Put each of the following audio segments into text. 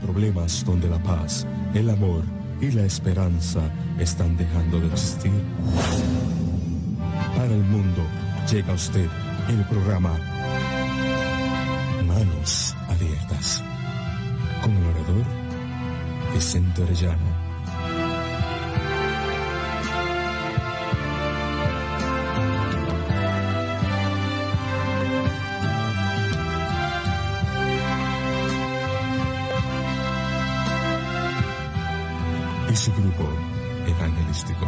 problemas donde la paz, el amor y la esperanza están dejando de existir. Para el mundo llega a usted el programa Manos Abiertas, con el orador Vicente Orellana. Y su grupo evangelístico.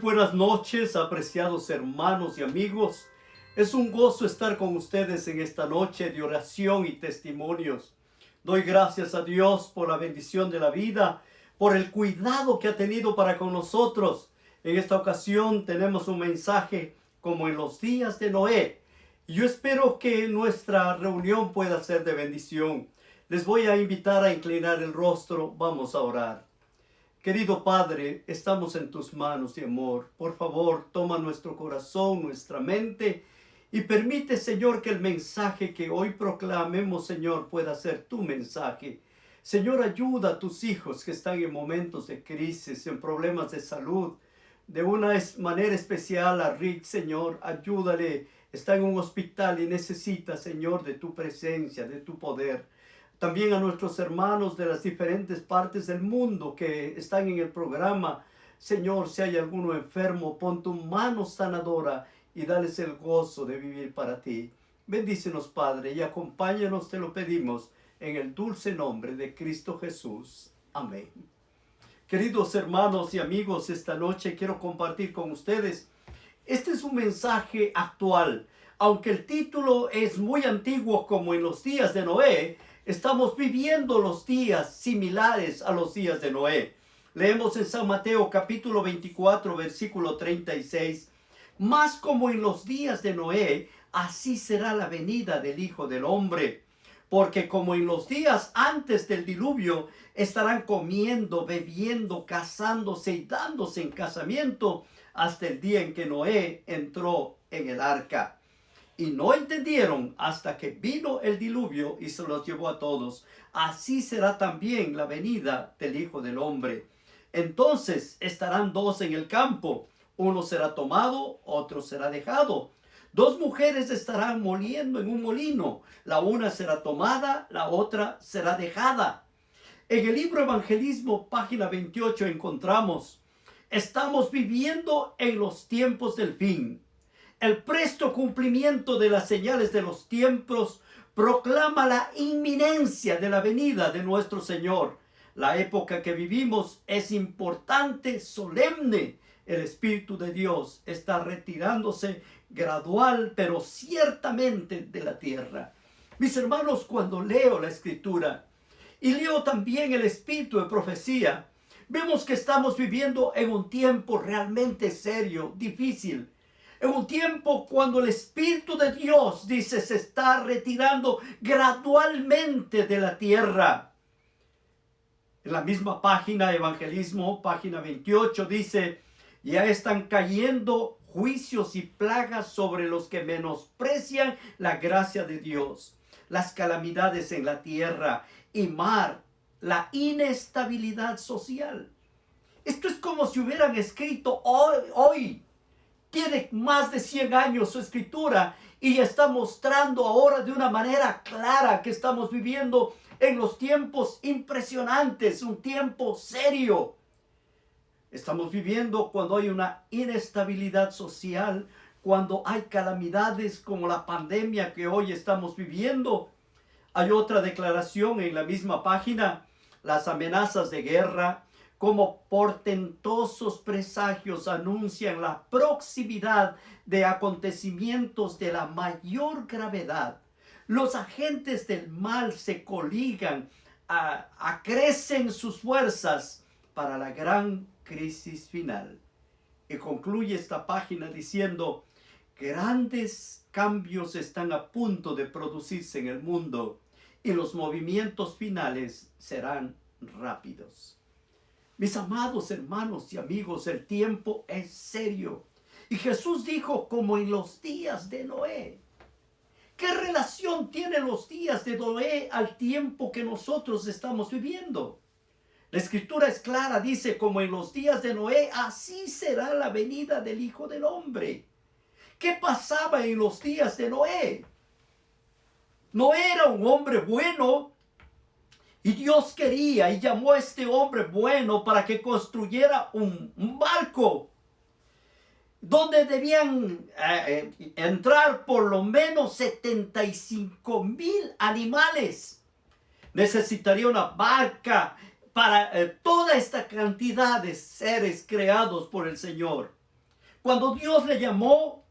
buenas noches, apreciados hermanos y amigos. Es un gozo estar con ustedes en esta noche de oración y testimonios. Doy gracias a Dios por la bendición de la vida, por el cuidado que ha tenido para con nosotros. En esta ocasión tenemos un mensaje como en los días de Noé. Yo espero que nuestra reunión pueda ser de bendición. Les voy a invitar a inclinar el rostro. Vamos a orar. Querido Padre, estamos en tus manos de amor. Por favor, toma nuestro corazón, nuestra mente y permite, Señor, que el mensaje que hoy proclamemos, Señor, pueda ser tu mensaje. Señor, ayuda a tus hijos que están en momentos de crisis, en problemas de salud. De una manera especial a Rick, Señor, ayúdale. Está en un hospital y necesita, Señor, de tu presencia, de tu poder. También a nuestros hermanos de las diferentes partes del mundo que están en el programa. Señor, si hay alguno enfermo, pon tu mano sanadora y dales el gozo de vivir para ti. Bendícenos, Padre, y acompáñanos, te lo pedimos, en el dulce nombre de Cristo Jesús. Amén. Queridos hermanos y amigos, esta noche quiero compartir con ustedes. Este es un mensaje actual. Aunque el título es muy antiguo, como en los días de Noé, estamos viviendo los días similares a los días de Noé. Leemos en San Mateo capítulo 24, versículo 36. Más como en los días de Noé, así será la venida del Hijo del Hombre. Porque como en los días antes del diluvio, estarán comiendo, bebiendo, casándose y dándose en casamiento, hasta el día en que Noé entró en el arca. Y no entendieron hasta que vino el diluvio y se los llevó a todos. Así será también la venida del Hijo del Hombre. Entonces estarán dos en el campo. Uno será tomado, otro será dejado. Dos mujeres estarán moliendo en un molino. La una será tomada, la otra será dejada. En el libro Evangelismo, página 28, encontramos: estamos viviendo en los tiempos del fin. El presto cumplimiento de las señales de los tiempos proclama la inminencia de la venida de nuestro Señor. La época que vivimos es importante, solemne. El Espíritu de Dios está retirándose gradual, pero ciertamente de la tierra. Mis hermanos, cuando leo la Escritura y leo también el Espíritu de profecía, vemos que estamos viviendo en un tiempo realmente serio, difícil. En un tiempo cuando el Espíritu de Dios, dice, se está retirando gradualmente de la tierra. En la misma página, Evangelismo, página 28, dice: ya están cayendo juicios y plagas sobre los que menosprecian la gracia de Dios. Las calamidades en la tierra y mar, la inestabilidad social. Esto es como si hubieran escrito hoy. Tiene más de 100 años su escritura y está mostrando ahora de una manera clara que estamos viviendo en los tiempos impresionantes, un tiempo serio. Estamos viviendo cuando hay una inestabilidad social, cuando hay calamidades como la pandemia que hoy estamos viviendo. Hay otra declaración en la misma página: las amenazas de guerra, como portentosos presagios, anuncian la proximidad de acontecimientos de la mayor gravedad. Los agentes del mal se coligan, acrecen sus fuerzas para la gran crisis final. Y concluye esta página diciendo: grandes cambios están a punto de producirse en el mundo y los movimientos finales serán rápidos. Mis amados hermanos y amigos, el tiempo es serio. Y Jesús dijo: como en los días de Noé. ¿Qué relación tienen los días de Noé al tiempo que nosotros estamos viviendo? La Escritura es clara, dice: como en los días de Noé, así será la venida del Hijo del Hombre. ¿Qué pasaba en los días de Noé? Noé era un hombre bueno. Y Dios quería y llamó a este hombre bueno para que construyera un barco donde debían entrar por lo menos 75,000 animales. Necesitaría una barca para toda esta cantidad de seres creados por el Señor. Cuando Dios le llamó,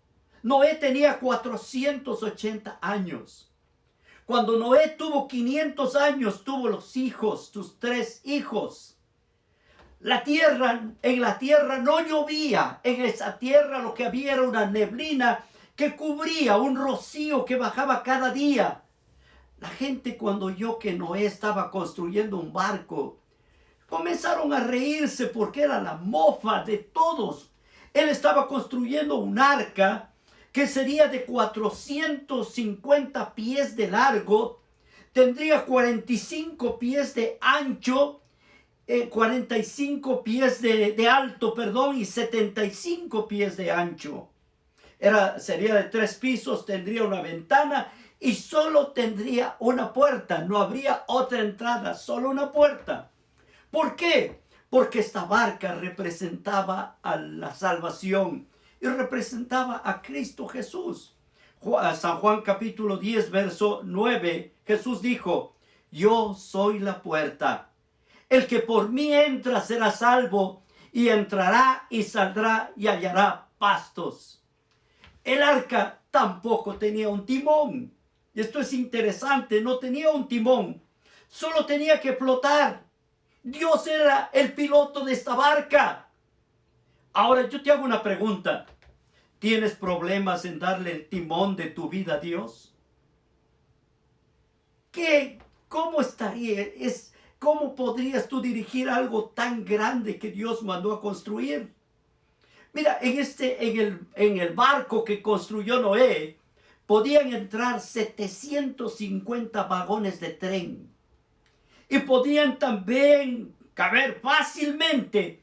Noé tenía 480 años. Cuando Noé tuvo 500 años, tuvo los hijos, sus 3 hijos. En la tierra no llovía. En esa tierra lo que había era una neblina que cubría, un rocío que bajaba cada día. La gente, cuando oyó que Noé estaba construyendo un barco, comenzaron a reírse porque era la mofa de todos. Él estaba construyendo un arca que sería de 450 pies de largo, tendría 45 pies de ancho, 45 pies de alto, y 75 pies de ancho. Sería de 3 pisos, tendría una ventana y solo tendría una puerta. No habría otra entrada, solo una puerta. ¿Por qué? Porque esta barca representaba a la salvación y representaba a Cristo Jesús. San Juan capítulo 10, verso 9, Jesús dijo: yo soy la puerta. El que por mí entra será salvo, y entrará y saldrá y hallará pastos. El arca tampoco tenía un timón. Y esto es interesante, no tenía un timón. Solo tenía que flotar. Dios era el piloto de esta barca. Ahora yo te hago una pregunta. ¿Tienes problemas en darle el timón de tu vida a Dios? ¿Cómo cómo podrías tú dirigir algo tan grande que Dios mandó a construir? Mira, en el barco que construyó Noé, podían entrar 750 vagones de tren. Y podían también caber fácilmente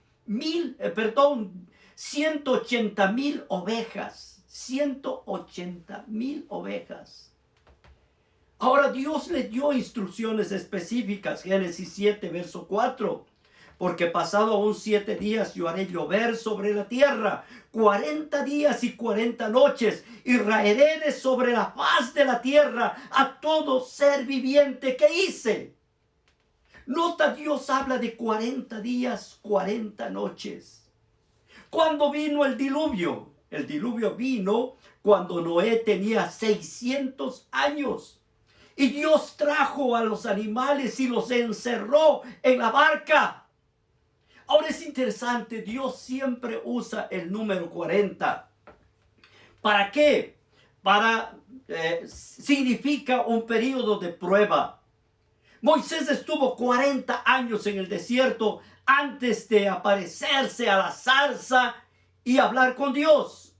180,000 ovejas. 180,000 ovejas. Ahora Dios le dio instrucciones específicas. Génesis 7, verso 4. Porque pasado aún 7 días yo haré llover sobre la tierra, 40 días y 40 noches, y raeré de sobre la faz de la tierra a todo ser viviente que hice. Nota, Dios habla de 40 días, 40 noches. ¿Cuándo vino el diluvio? El diluvio vino cuando Noé tenía 600 años. Y Dios trajo a los animales y los encerró en la barca. Ahora es interesante, Dios siempre usa el número 40. ¿Para qué? Significa un periodo de prueba. Moisés estuvo 40 años en el desierto antes de aparecerse a la zarza y hablar con Dios.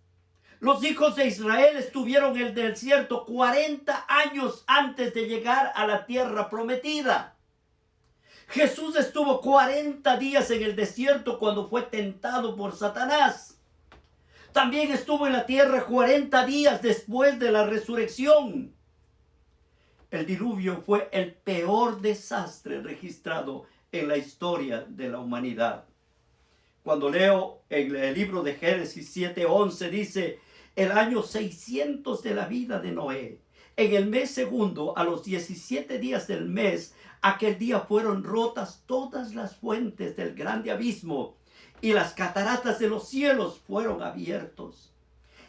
Los hijos de Israel estuvieron en el desierto 40 años antes de llegar a la tierra prometida. Jesús estuvo 40 días en el desierto cuando fue tentado por Satanás. También estuvo en la tierra 40 días después de la resurrección. El diluvio fue el peor desastre registrado en la historia de la humanidad. Cuando leo en el libro de Génesis 7:11 dice: el año 600 de la vida de Noé, en el mes segundo, a los 17 días del mes, aquel día fueron rotas todas las fuentes del grande abismo, y las cataratas de los cielos fueron abiertos.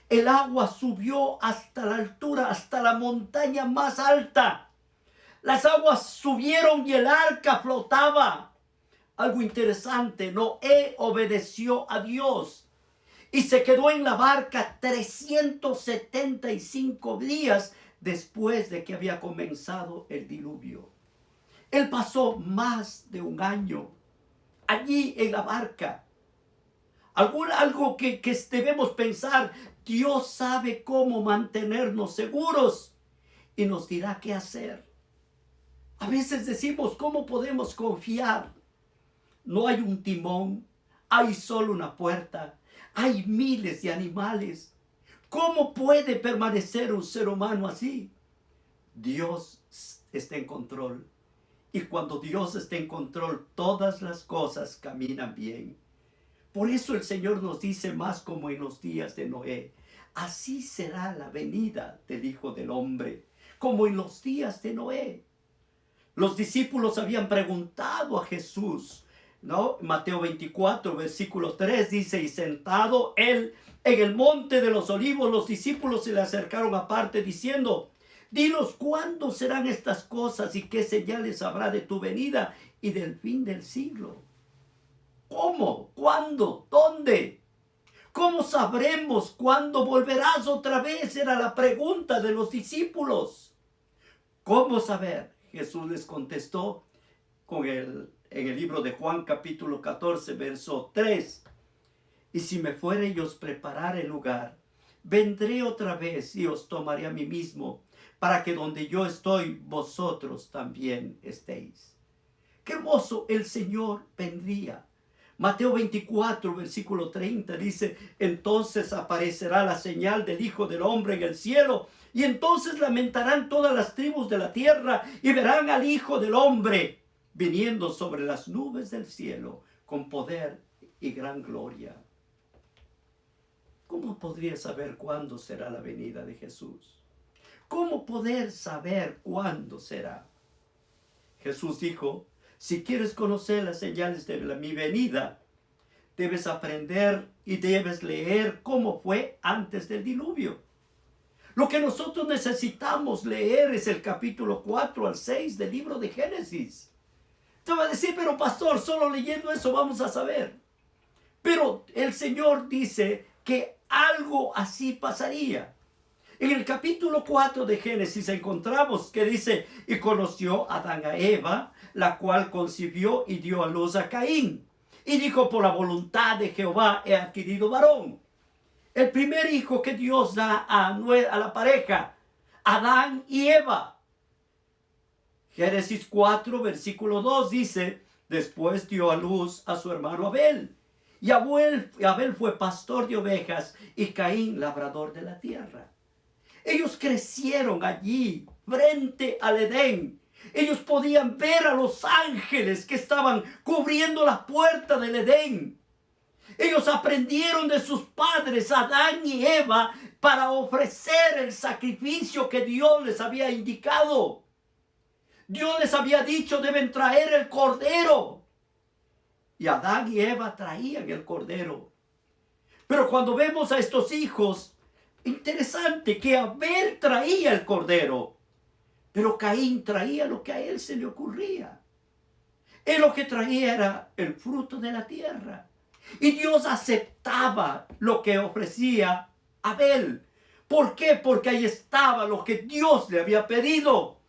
El agua subió hasta la altura, hasta la montaña más alta. Las aguas subieron y el arca flotaba. Algo interesante, Noé obedeció a Dios y se quedó en la barca 375 días después de que había comenzado el diluvio. Él pasó más de un año allí en la barca. Algo que debemos pensar: Dios sabe cómo mantenernos seguros y nos dirá qué hacer. A veces decimos: ¿cómo podemos confiar? No hay un timón, hay solo una puerta, hay miles de animales. ¿Cómo puede permanecer un ser humano así? Dios está en control. Y cuando Dios está en control, todas las cosas caminan bien. Por eso el Señor nos dice, más como en los días de Noé: así será la venida del Hijo del Hombre, como en los días de Noé. Los discípulos habían preguntado a Jesús, ¿no? Mateo 24, versículo 3 dice: y sentado él En el monte de los olivos los discípulos se le acercaron aparte diciendo: dinos cuándo serán estas cosas y qué señales habrá de tu venida y del fin del siglo. ¿Cómo? ¿Cuándo? ¿Dónde? ¿Cómo sabremos cuándo volverás otra vez? Era la pregunta de los discípulos. ¿Cómo saber? Jesús les contestó en el libro de Juan capítulo 14, verso 3. Y si me fuere y os preparare lugar, vendré otra vez y os tomaré a mí mismo, para que donde yo estoy, vosotros también estéis. Qué hermoso, el Señor vendría. Mateo 24, versículo 30 dice: entonces aparecerá la señal del Hijo del Hombre en el cielo, y entonces lamentarán todas las tribus de la tierra, y verán al Hijo del Hombre viniendo sobre las nubes del cielo con poder y gran gloria. ¿Cómo podría saber cuándo será la venida de Jesús? ¿Cómo poder saber cuándo será? Jesús dijo: si quieres conocer las señales de mi venida, debes aprender y debes leer cómo fue antes del diluvio. Lo que nosotros necesitamos leer es el capítulo 4 al 6 del libro de Génesis. Te va a decir: pero pastor, solo leyendo eso vamos a saber. Pero el Señor dice que algo así pasaría. En el capítulo 4 de Génesis encontramos que dice: y conoció Adán a Eva, la cual concibió y dio a luz a Caín. Y dijo: por la voluntad de Jehová he adquirido varón. El primer hijo que Dios da a la pareja, Adán y Eva. Génesis 4, versículo 2 dice: después dio a luz a su hermano Abel. Y Abel fue pastor de ovejas y Caín labrador de la tierra. Ellos crecieron allí, frente al Edén. Ellos podían ver a los ángeles que estaban cubriendo la puerta del Edén. Ellos aprendieron de sus padres, Adán y Eva, para ofrecer el sacrificio que Dios les había indicado. Dios les había dicho: deben traer el cordero. Y Adán y Eva traían el cordero. Pero cuando vemos a estos hijos, interesante que Abel traía el cordero, pero Caín traía lo que a él se le ocurría. Él lo que traía era el fruto de la tierra. Y Dios aceptaba lo que ofrecía Abel. ¿Por qué? Porque ahí estaba lo que Dios le había pedido.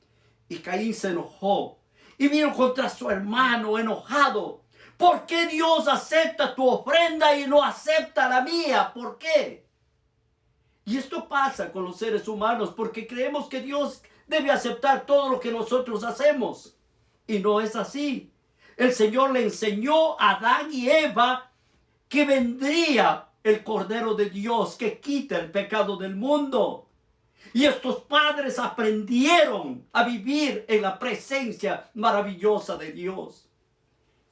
Y Caín se enojó y vino contra su hermano enojado. ¿Por qué Dios acepta tu ofrenda y no acepta la mía? ¿Por qué? Y esto pasa con los seres humanos porque creemos que Dios debe aceptar todo lo que nosotros hacemos. Y no es así. El Señor le enseñó a Adán y Eva que vendría el Cordero de Dios que quita el pecado del mundo. Y estos padres aprendieron a vivir en la presencia maravillosa de Dios.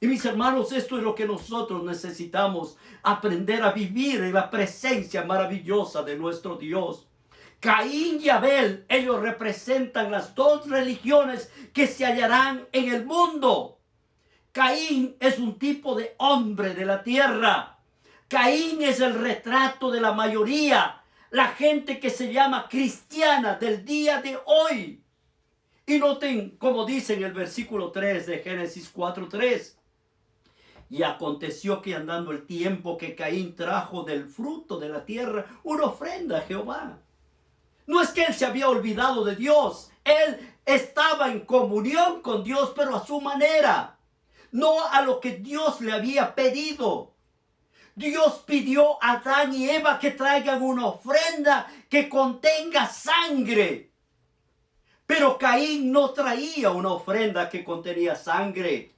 Y mis hermanos, esto es lo que nosotros necesitamos: aprender a vivir en la presencia maravillosa de nuestro Dios. Caín y Abel, ellos representan las dos religiones que se hallarán en el mundo. Caín es un tipo de hombre de la tierra. Caín es el retrato de la mayoría, la gente que se llama cristiana del día de hoy. Y noten cómo dice en el versículo 3 de Génesis 4:3. Y aconteció que andando el tiempo que Caín trajo del fruto de la tierra una ofrenda a Jehová. No es que él se había olvidado de Dios. Él estaba en comunión con Dios, pero a su manera. No a lo que Dios le había pedido. Dios pidió a Adán y Eva que traigan una ofrenda que contenga sangre. Pero Caín no traía una ofrenda que contenía sangre.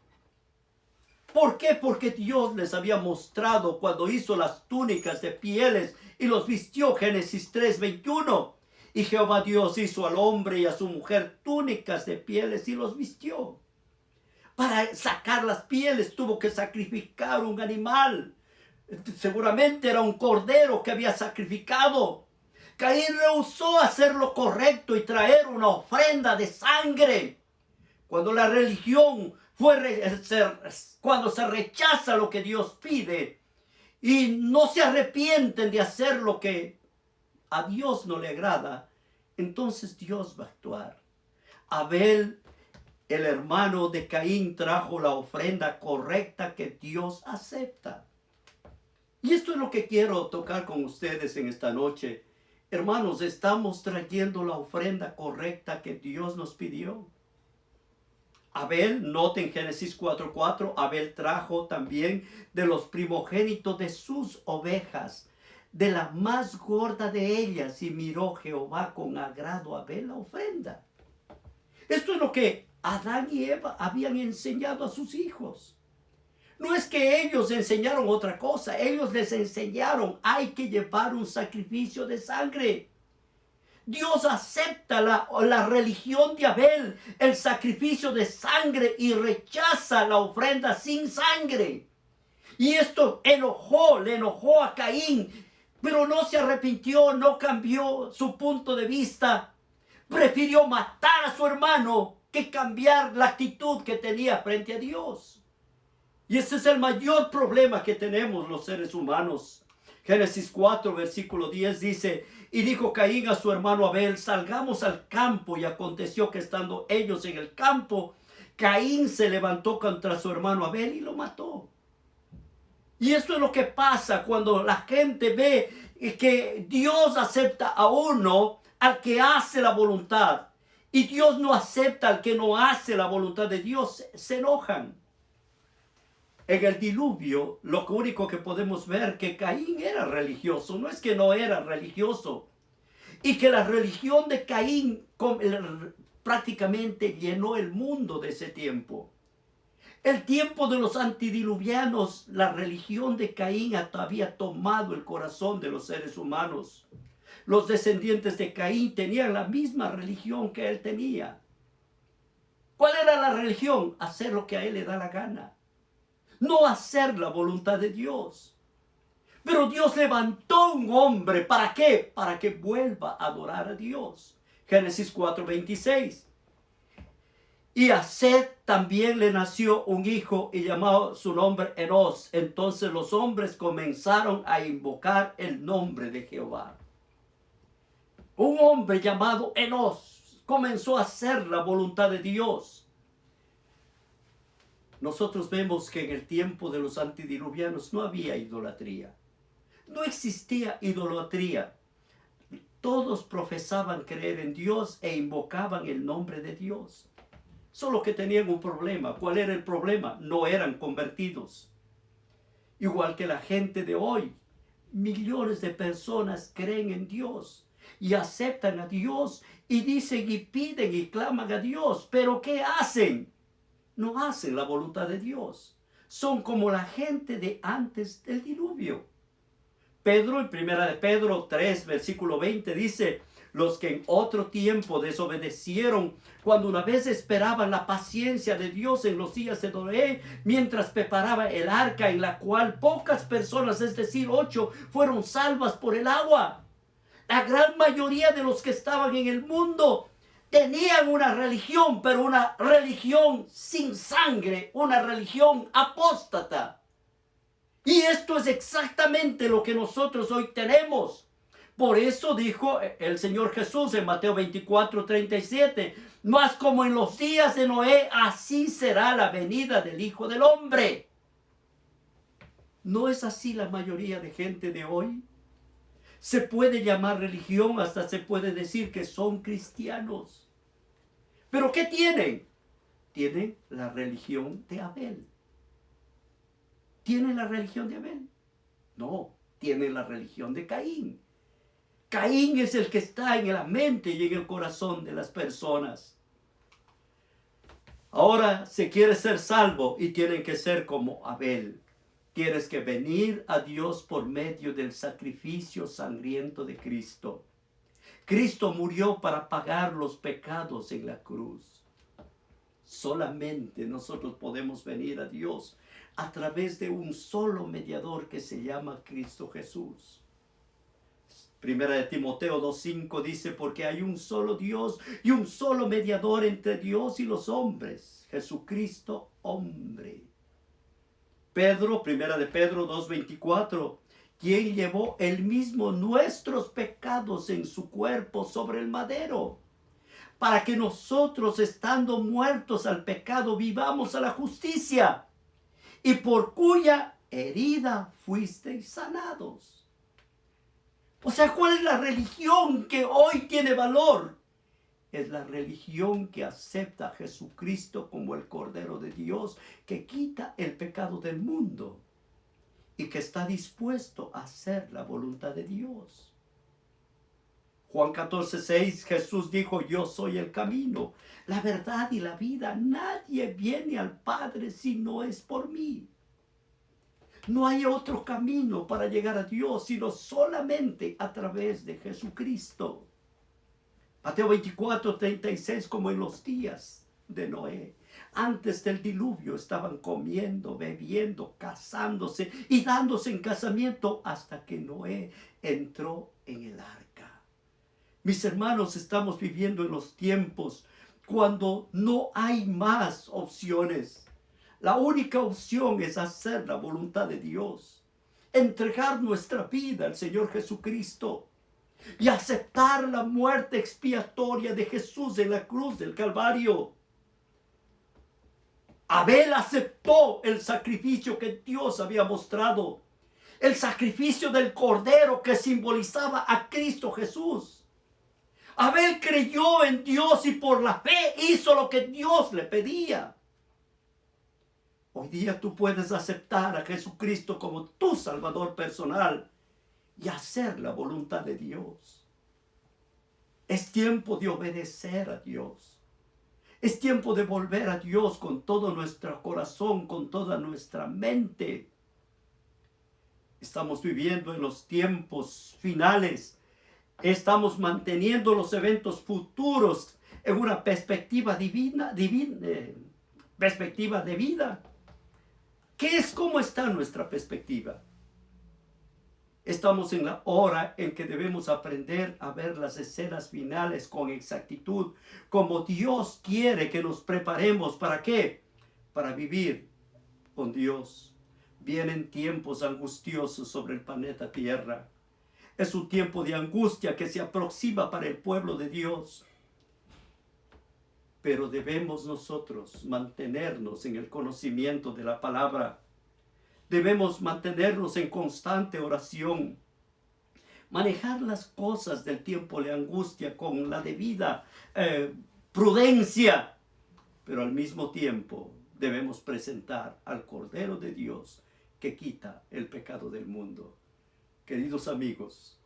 ¿Por qué? Porque Dios les había mostrado cuando hizo las túnicas de pieles y los vistió. Génesis 3:21. Y Jehová Dios hizo al hombre y a su mujer túnicas de pieles y los vistió. Para sacar las pieles tuvo que sacrificar un animal. Seguramente era un cordero que había sacrificado. Caín rehusó hacer lo correcto y traer una ofrenda de sangre. Cuando la religión cuando se rechaza lo que Dios pide y no se arrepienten de hacer lo que a Dios no le agrada, entonces Dios va a actuar. Abel, el hermano de Caín, trajo la ofrenda correcta que Dios acepta. Y esto es lo que quiero tocar con ustedes en esta noche. Hermanos, estamos trayendo la ofrenda correcta que Dios nos pidió. Abel, noten Génesis 4:4, Abel trajo también de los primogénitos de sus ovejas, de la más gorda de ellas, y miró Jehová con agrado a Abel la ofrenda. Esto es lo que Adán y Eva habían enseñado a sus hijos. No es que ellos enseñaron otra cosa, ellos les enseñaron, hay que llevar un sacrificio de sangre. Dios acepta la religión de Abel, el sacrificio de sangre, y rechaza la ofrenda sin sangre. Y esto le enojó a Caín, pero no se arrepintió, no cambió su punto de vista. Prefirió matar a su hermano que cambiar la actitud que tenía frente a Dios. Y ese es el mayor problema que tenemos los seres humanos. Génesis 4, versículo 10 dice, y dijo Caín a su hermano Abel, salgamos al campo. Y aconteció que estando ellos en el campo, Caín se levantó contra su hermano Abel y lo mató. Y esto es lo que pasa cuando la gente ve que Dios acepta a uno, al que hace la voluntad, y Dios no acepta al que no hace la voluntad de Dios. Se enojan. En el diluvio, lo único que podemos ver que Caín era religioso, no es que no era religioso, y que la religión de Caín prácticamente llenó el mundo de ese tiempo. El tiempo de los antidiluvianos, la religión de Caín había tomado el corazón de los seres humanos. Los descendientes de Caín tenían la misma religión que él tenía. ¿Cuál era la religión? Hacer lo que a él le da la gana. No hacer la voluntad de Dios. Pero Dios levantó un hombre. ¿Para qué? Para que vuelva a adorar a Dios. Génesis 4:26. Y a Set también le nació un hijo y llamó su nombre Enos. Entonces los hombres comenzaron a invocar el nombre de Jehová. Un hombre llamado Enos comenzó a hacer la voluntad de Dios. Nosotros vemos que en el tiempo de los antidiluvianos no había idolatría. No existía idolatría. Todos profesaban creer en Dios e invocaban el nombre de Dios. Solo que tenían un problema. ¿Cuál era el problema? No eran convertidos. Igual que la gente de hoy. Millones de personas creen en Dios y aceptan a Dios y dicen y piden y claman a Dios. ¿Pero qué hacen? No hacen la voluntad de Dios. Son como la gente de antes del diluvio. Pedro, en 1 Pedro 3, versículo 20, dice, los que en otro tiempo desobedecieron, cuando una vez esperaban la paciencia de Dios en los días de Noé, mientras preparaba el arca, en la cual pocas personas, es decir, 8, fueron salvas por el agua. La gran mayoría de los que estaban en el mundo tenían una religión, pero una religión sin sangre, una religión apóstata. Y esto es exactamente lo que nosotros hoy tenemos. Por eso dijo el Señor Jesús en Mateo 24:37, mas como en los días de Noé, así será la venida del Hijo del Hombre. ¿No es así la mayoría de gente de hoy? Se puede llamar religión, hasta se puede decir que son cristianos. ¿Pero qué tienen? Tienen la religión de Abel. ¿Tienen la religión de Abel? No, tienen la religión de Caín. Caín es el que está en la mente y en el corazón de las personas. Ahora se quiere ser salvo y tienen que ser como Abel. Tienes que venir a Dios por medio del sacrificio sangriento de Cristo. Cristo murió para pagar los pecados en la cruz. Solamente nosotros podemos venir a Dios a través de un solo mediador que se llama Cristo Jesús. Primera de Timoteo 2:5 dice, porque hay un solo Dios y un solo mediador entre Dios y los hombres, Jesucristo hombre. Pedro, primera de Pedro 2:24, quien llevó él mismo nuestros pecados en su cuerpo sobre el madero, para que nosotros, estando muertos al pecado, vivamos a la justicia, y por cuya herida fuisteis sanados. O sea, ¿cuál es la religión que hoy tiene valor? Es la religión que acepta a Jesucristo como el Cordero de Dios, que quita el pecado del mundo y que está dispuesto a hacer la voluntad de Dios. Juan 14:6, Jesús dijo: yo soy el camino, la verdad y la vida. Nadie viene al Padre si no es por mí. No hay otro camino para llegar a Dios, sino solamente a través de Jesucristo. Mateo 24:36, como en los días de Noé. Antes del diluvio estaban comiendo, bebiendo, casándose y dándose en casamiento hasta que Noé entró en el arca. Mis hermanos, estamos viviendo en los tiempos cuando no hay más opciones. La única opción es hacer la voluntad de Dios, entregar nuestra vida al Señor Jesucristo y aceptar la muerte expiatoria de Jesús en la cruz del Calvario. Abel aceptó el sacrificio que Dios había mostrado, el sacrificio del cordero que simbolizaba a Cristo Jesús. Abel creyó en Dios y por la fe hizo lo que Dios le pedía. Hoy día tú puedes aceptar a Jesucristo como tu Salvador personal y hacer la voluntad de Dios. Es tiempo de obedecer a Dios. Es tiempo de volver a Dios con todo nuestro corazón, con toda nuestra mente. Estamos viviendo en los tiempos finales. Estamos manteniendo los eventos futuros en una perspectiva perspectiva de vida. ¿Qué es? ¿Cómo está nuestra perspectiva? Estamos en la hora en que debemos aprender a ver las escenas finales con exactitud, como Dios quiere que nos preparemos. ¿Para qué? Para vivir con Dios. Vienen tiempos angustiosos sobre el planeta Tierra. Es un tiempo de angustia que se aproxima para el pueblo de Dios. Pero debemos nosotros mantenernos en el conocimiento de la palabra. Debemos mantenernos en constante oración. Manejar las cosas del tiempo de angustia con la debida prudencia. Pero al mismo tiempo debemos presentar al Cordero de Dios que quita el pecado del mundo. Queridos amigos,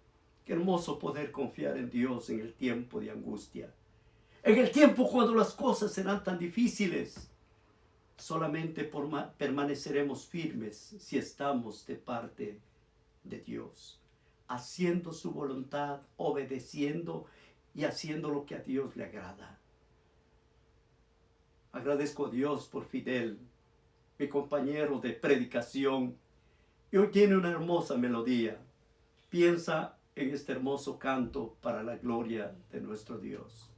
qué hermoso poder confiar en Dios en el tiempo de angustia. En el tiempo cuando las cosas serán tan difíciles, solamente permaneceremos firmes si estamos de parte de Dios, haciendo su voluntad, obedeciendo y haciendo lo que a Dios le agrada. Agradezco a Dios por Fidel, mi compañero de predicación, y hoy tiene una hermosa melodía. Piensa en este hermoso canto para la gloria de nuestro Dios.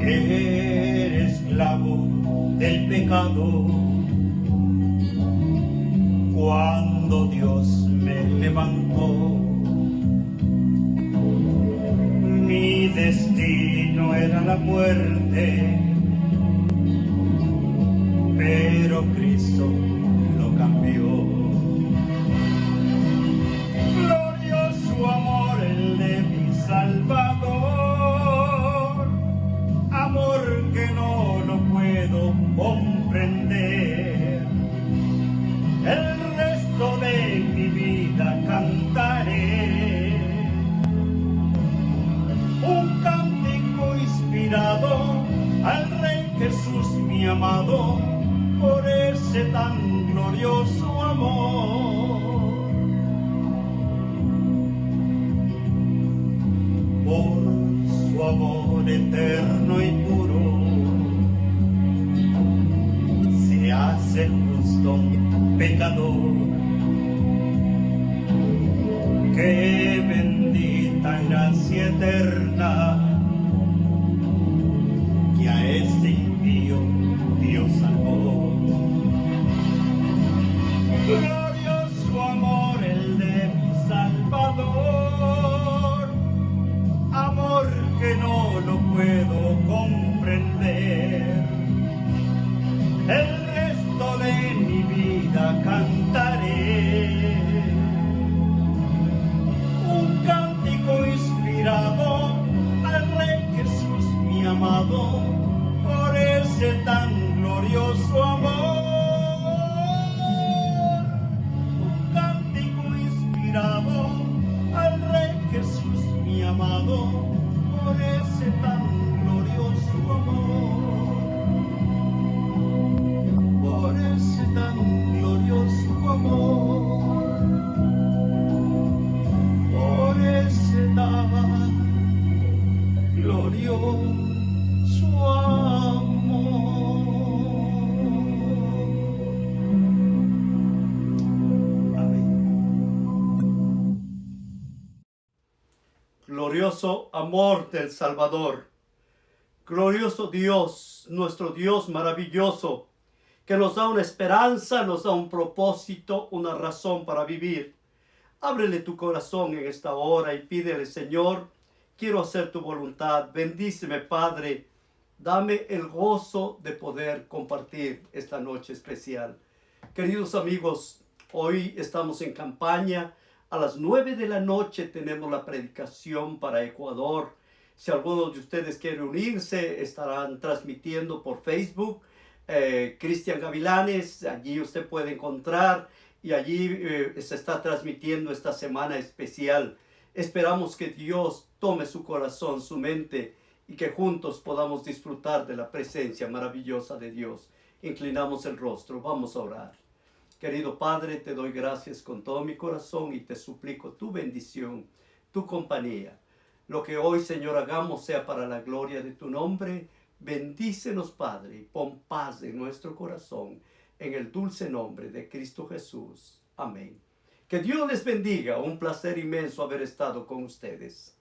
Era esclavo del pecado cuando Dios me levantó. Mi destino era la muerte, pero Cristo lo cambió. Glorioso amor el de mi Salvador, amor que no lo puedo comprender. El resto de mi vida cantaré un cántico inspirado al Rey Jesús mi amado, por ese tan glorioso amor. Por su amor eterno y puro, se hace justo un pecador. Qué bendita gracia eterna este impío Dios salvó. Glorioso amor el de mi Salvador, amor que no lo puedo comprender. El resto de mi vida cantaré un cántico inspirado al Rey Jesús mi amado, por ese tan glorioso amor. Un cántico inspirado al Rey Jesús mi amado, por ese tan glorioso amor. Por ese tan glorioso amor. Por ese tan glorioso amor. Amén. Glorioso amor del Salvador. Glorioso Dios, nuestro Dios maravilloso, que nos da una esperanza, nos da un propósito, una razón para vivir. Ábrele tu corazón en esta hora y pídele, Señor, quiero hacer tu voluntad. Bendíceme, Padre. Dame el gozo de poder compartir esta noche especial. Queridos amigos, hoy estamos en campaña. A las 9 de la noche tenemos la predicación para Ecuador. Si alguno de ustedes quiere unirse, estarán transmitiendo por Facebook. Cristian Gavilanes, allí usted puede encontrar, y allí se está transmitiendo esta semana especial. Esperamos que Dios tome su corazón, su mente, y que juntos podamos disfrutar de la presencia maravillosa de Dios. Inclinamos el rostro, vamos a orar. Querido Padre, te doy gracias con todo mi corazón y te suplico tu bendición, tu compañía. Lo que hoy, Señor, hagamos sea para la gloria de tu nombre. Bendícenos, Padre, y pon paz en nuestro corazón, en el dulce nombre de Cristo Jesús. Amén. Que Dios les bendiga. Un placer inmenso haber estado con ustedes.